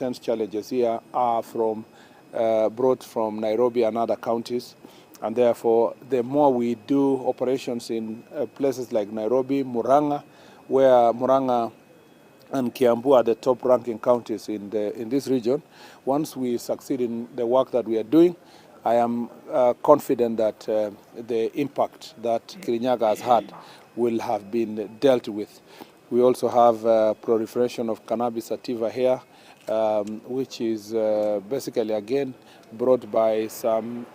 challenges here are brought from Nairobi and other counties, and therefore the more we do operations in places like Nairobi, Murang'a, where Murang'a and Kiambu are the top-ranking counties in this region. Once we succeed in the work that we are doing, I am confident that the impact that Kirinyaga has had will have been dealt with. We also have proliferation of cannabis sativa here, which is basically again brought by some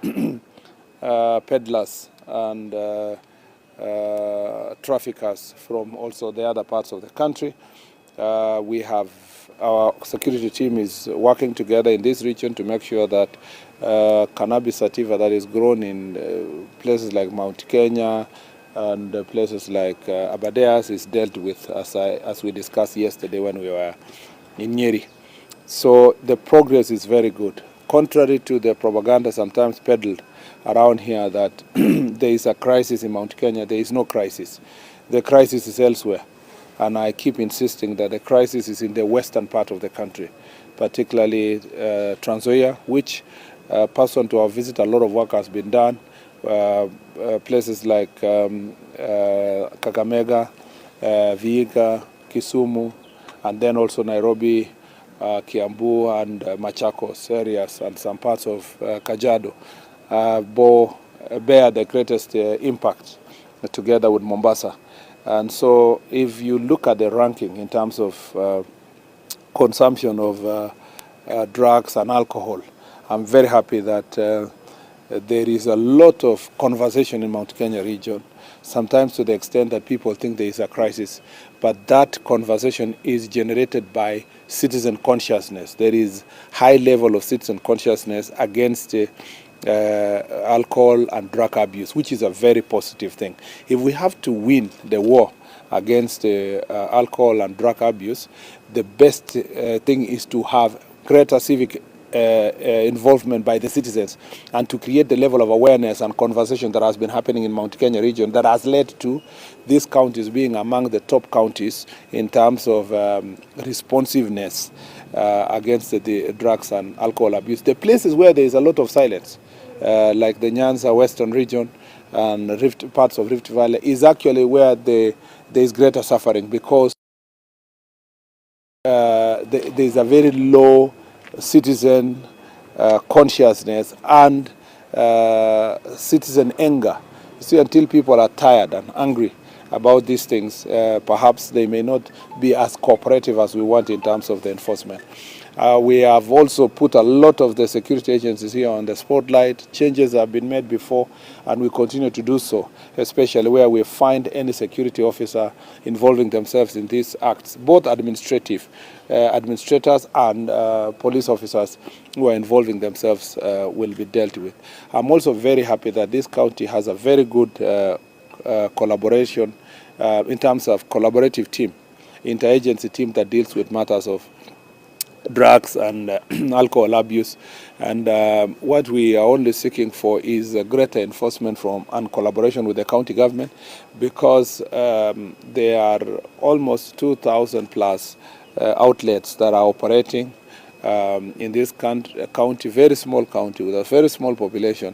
peddlers and traffickers from also the other parts of the country. We have our security team is working together in this region to make sure that cannabis sativa that is grown in places like Mount Kenya and places like Abadeas is dealt with, as we discussed yesterday when we were in Nyeri. So the progress is very good. Contrary to the propaganda sometimes peddled around here that there is a crisis in Mount Kenya, there is no crisis. The crisis is elsewhere. And I keep insisting that the crisis is in the western part of the country, particularly Trans Nzoia, which, pursuant to our visit, a lot of work has been done. Places like Kakamega, Vihiga, Kisumu, and then also Nairobi, Kiambu, and Machakos areas, and some parts of Kajiado bear the greatest impact together with Mombasa. And so if you look at the ranking in terms of consumption of drugs and alcohol, I'm very happy that there is a lot of conversation in Mount Kenya region, sometimes to the extent that people think there is a crisis. But that conversation is generated by citizen consciousness. There is high level of citizen consciousness against alcohol and drug abuse, which is a very positive thing. If we have to win the war against alcohol and drug abuse, the best thing is to have greater civic involvement by the citizens and to create the level of awareness and conversation that has been happening in Mount Kenya region that has led to these counties being among the top counties in terms of responsiveness against the drugs and alcohol abuse. The places where there is a lot of silence, like the Nyanza Western region and parts of Rift Valley, is actually where there is greater suffering, because there is a very low citizen consciousness and citizen anger. See, until people are tired and angry about these things, perhaps they may not be as cooperative as we want in terms of the enforcement. We have also put a lot of the security agencies here on the spotlight. Changes have been made before, and we continue to do so, especially where we find any security officer involving themselves in these acts. Both administrators and police officers who are involving themselves will be dealt with. I'm also very happy that this county has a very good collaboration in terms of collaborative team, interagency team that deals with matters of drugs and alcohol abuse. And what we are only seeking for is a greater enforcement and collaboration with the county government, because there are almost 2,000 plus outlets that are operating in this county, very small county with a very small population.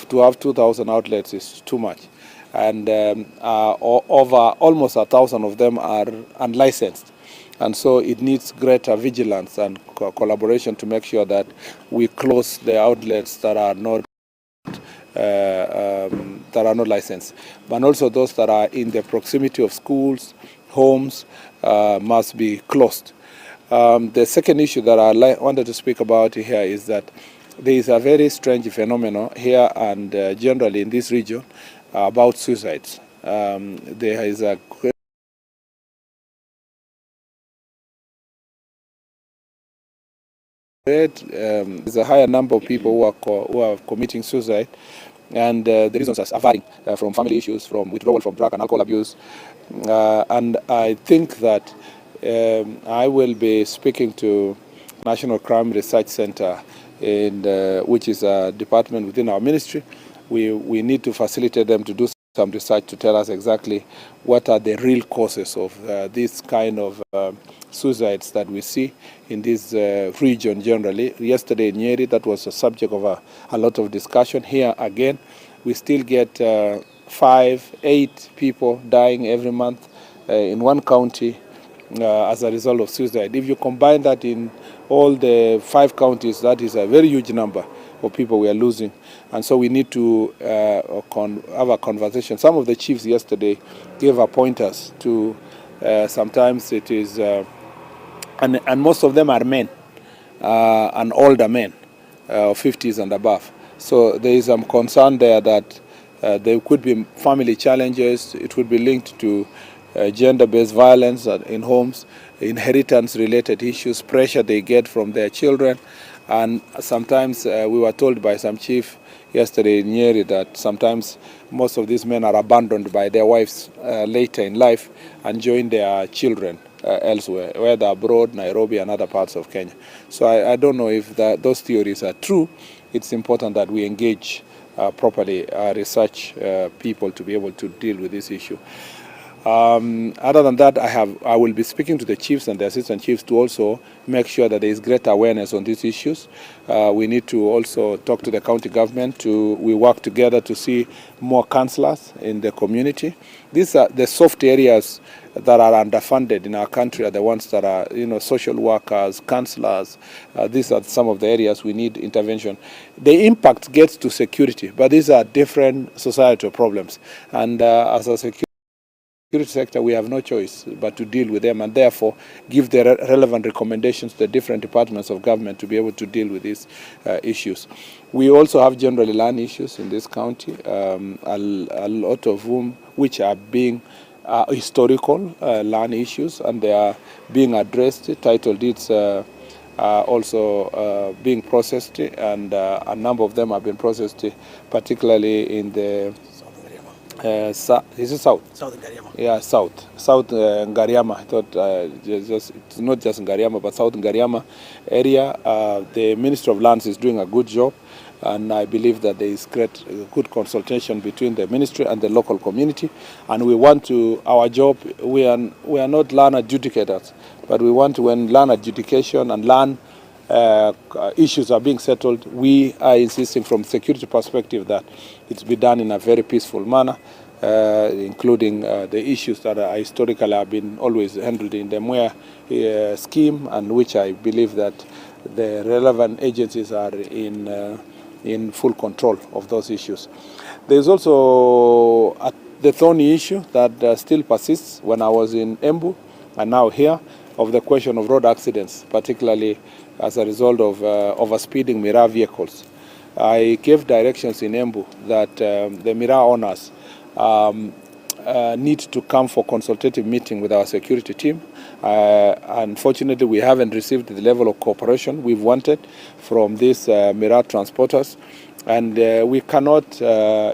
To have 2,000 outlets is too much. And over almost 1,000 of them are unlicensed. And so it needs greater vigilance and collaboration to make sure that we close the outlets that are not licensed. But also those that are in the proximity of schools, homes, must be closed. The second issue that I wanted to speak about here is that there is a very strange phenomenon here and generally in this region about suicides. There is a there's a higher number of people who are committing suicide, and the reasons are varying from family issues, from withdrawal from drug and alcohol abuse. And I think that I will be speaking to National Crime Research Center, which is a department within our ministry. We need to facilitate them to do some research to tell us exactly what are the real causes of this kind of suicides that we see in this region generally. Yesterday in Nyeri, that was a subject of a lot of discussion. Here again, we still get 5, 8 people dying every month in one county as a result of suicide. If you combine that in all the 5 counties, that is a very huge number of people we are losing. And so we need to have a conversation. Some of the chiefs yesterday gave a pointers to sometimes it is, and most of them are men, and older men, 50s and above. So there is some concern there that there could be family challenges. It would be linked to gender-based violence in homes, inheritance-related issues, pressure they get from their children. And sometimes we were told by some chief yesterday in Nyeri that sometimes most of these men are abandoned by their wives later in life and join their children elsewhere, whether abroad, Nairobi, and other parts of Kenya. So I don't know if those theories are true. It's important that we engage properly research people to be able to deal with this issue. Other than that, I will be speaking to the chiefs and the assistant chiefs to also make sure that there is greater awareness on these issues. We need to also talk to the county government. We work together to see more councillors in the community. These are the soft areas that are underfunded in our country, are the ones that are, social workers, councillors. These are some of the areas we need intervention. The impact gets to security, but these are different societal problems. And as a security sector, we have no choice but to deal with them and therefore give the relevant recommendations to the different departments of government to be able to deal with these issues. We also have generally land issues in this county, a lot of whom which are being historical land issues, and they are being addressed. Title deeds are also being processed, and a number of them have been processed, particularly in the is it south? South Ngariama. Yeah, south Ngariama. I thought it's not just Ngariama, but South Ngariama area. The Ministry of Lands is doing a good job, and I believe that there is good consultation between the ministry and the local community. And we want to, our job, we are not land adjudicators, but we want to, when land adjudication and land issues are being settled, we are insisting from security perspective that it's be done in a very peaceful manner, including the issues that are historically have been always handled in the Mwea scheme, and which I believe that the relevant agencies are in full control of those issues. There's also the thorny issue that still persists when I was in Embu and now here, of the question of road accidents, particularly as a result of overspeeding Miraa vehicles. I gave directions in Embu that the Miraa owners need to come for consultative meeting with our security team. Unfortunately, we haven't received the level of cooperation we've wanted from these Miraa transporters, and we cannot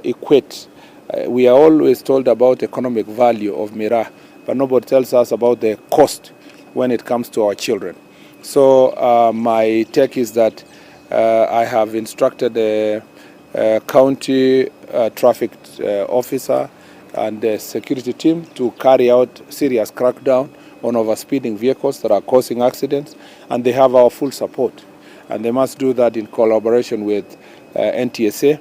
equate. We are always told about economic value of Miraa, but nobody tells us about the cost when it comes to our children. So my take is that I have instructed the county traffic officer and the security team to carry out serious crackdown on overspeeding vehicles that are causing accidents, and they have our full support. And they must do that in collaboration with NTSA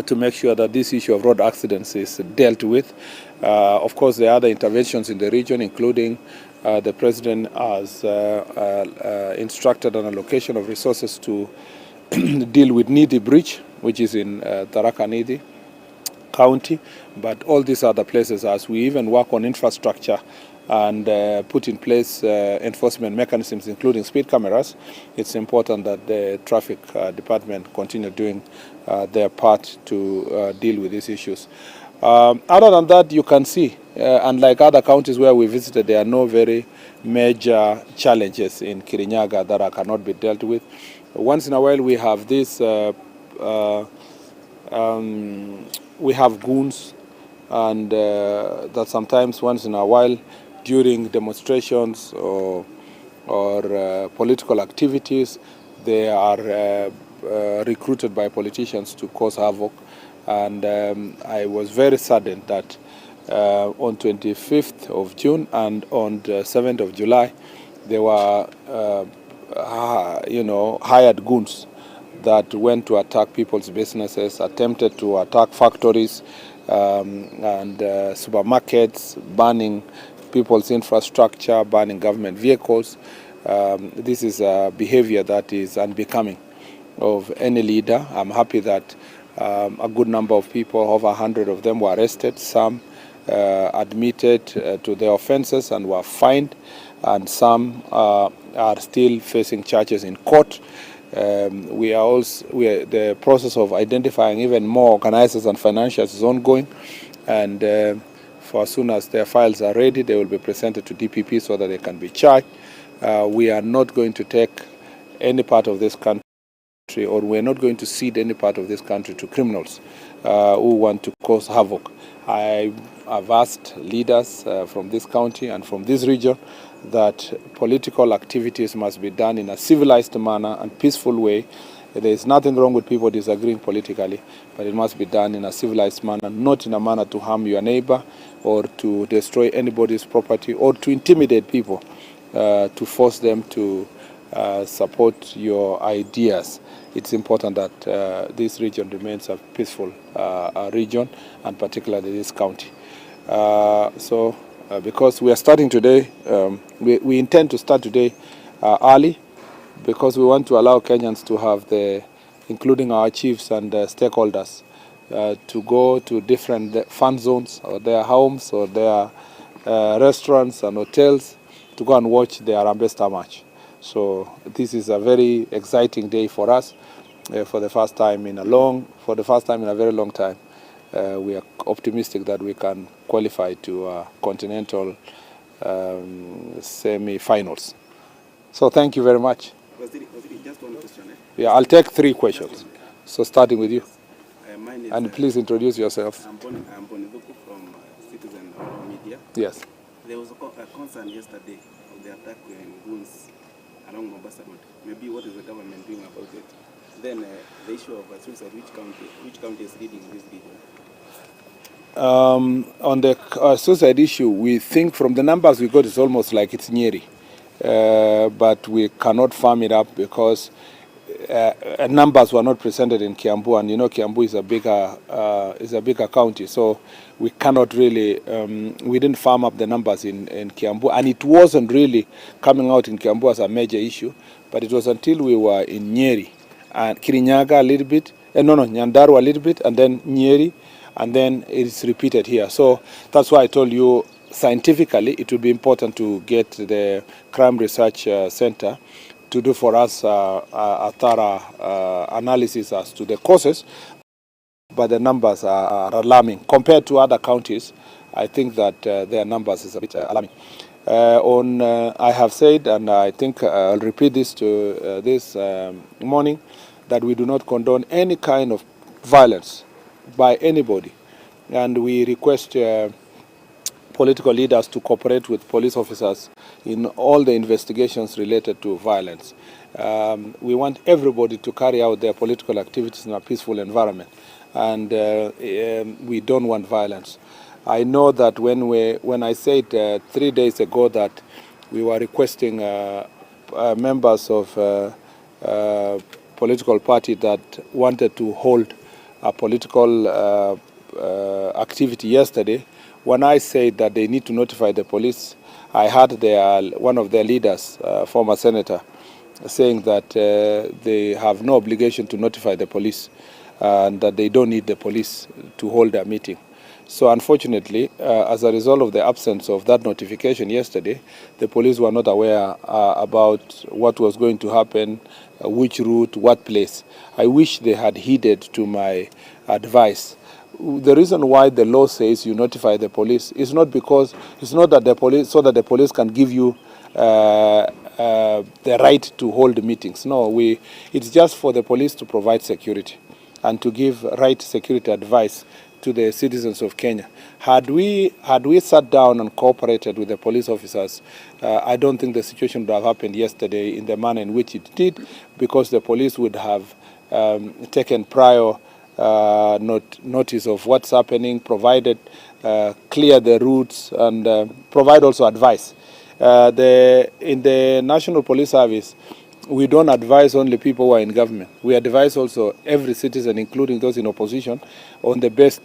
to make sure that this issue of road accidents is dealt with. Of course, there are other interventions in the region, including the president has instructed an allocation of resources to deal with Nidi Bridge, which is in Tharaka Nithi County. But all these other places, as we even work on infrastructure and put in place enforcement mechanisms, including speed cameras, it's important that the traffic department continue doing their part to deal with these issues. Other than that, you can see, unlike other counties where we visited, there are no very major challenges in Kirinyaga that cannot be dealt with. Once in a while, we have this, we have goons, and that sometimes once in a while, during demonstrations or political activities, they are recruited by politicians to cause havoc. And I was very saddened that on 25th of June and on the 7th of July, They were, hired goons that went to attack people's businesses, attempted to attack factories and supermarkets, burning people's infrastructure, burning government vehicles. This is a behavior that is unbecoming of any leader. I'm happy that a good number of people, over 100 of them, were arrested. Some admitted to their offenses and were fined, and some are still facing charges in court. The process of identifying even more organizers and financiers is ongoing, and for as soon as their files are ready, they will be presented to DPP so that they can be charged. We are not going to take any part of this country, or we're not going to cede any part of this country to criminals who want to cause havoc. I have asked leaders from this county and from this region that political activities must be done in a civilized manner and peaceful way. There is nothing wrong with people disagreeing politically, but it must be done in a civilized manner, not in a manner to harm your neighbor or to destroy anybody's property or to intimidate people, to force them to support your ideas. It's important that this region remains a peaceful region, and particularly this county. Because we are starting today, we intend to start today early, because we want to allow Kenyans to have including our chiefs and stakeholders, to go to different fun zones or their homes or their restaurants and hotels to go and watch the Harambee Star match. So this is a very exciting day for us. For the first time in a very long time, we are optimistic that we can qualify to continental semi-finals. So thank you very much. Was it just one question? Yeah, I'll take 3 questions. So starting with you. My name and please introduce yourself. I'm Boniduku from Citizen Media. Yes. There was a concern yesterday of the attack in goons along Mombasa Road. Maybe what is the government doing about it? Then the issue of suicide, which county is leading this region? On the suicide issue, we think from the numbers we got, it's almost like it's Nyeri. But we cannot firm it up because numbers were not presented in Kiambu, and Kiambu is a bigger county, so we cannot really we didn't firm up the numbers in Kiambu, and it wasn't really coming out in Kiambu as a major issue, but it was until we were in Nyeri and Kirinyaga a little bit, Nyandarua a little bit, and then Nyeri, and then it's repeated here. So that's why I told you scientifically it would be important to get the Crime Research Center to do for us a thorough analysis as to the causes, but the numbers are alarming. Compared to other counties, I think that their numbers is a bit alarming. I have said, and I think I'll repeat this to this morning, that we do not condone any kind of violence by anybody, and we request political leaders to cooperate with police officers in all the investigations related to violence. We want everybody to carry out their political activities in a peaceful environment, and we don't want violence. I know that when I said 3 days ago that we were requesting members of political party that wanted to hold a political activity yesterday, when I said that they need to notify the police, I heard one of their leaders, former senator, saying that they have no obligation to notify the police and that they don't need the police to hold their meeting. So unfortunately, as a result of the absence of that notification yesterday, the police were not aware about what was going to happen, which route, what place. I wish they had heeded to my advice. The reason why the law says you notify the police is not that the police can give you the right to hold meetings. No, it's just for the police to provide security and to give right security advice to the citizens of Kenya. Had we sat down and cooperated with the police officers, I don't think the situation would have happened yesterday in the manner in which it did, because the police would have taken prior notice of what's happening, provided clear the routes, and provide also advice. In the National Police Service, we don't advise only people who are in government. We advise also every citizen, including those in opposition, on the best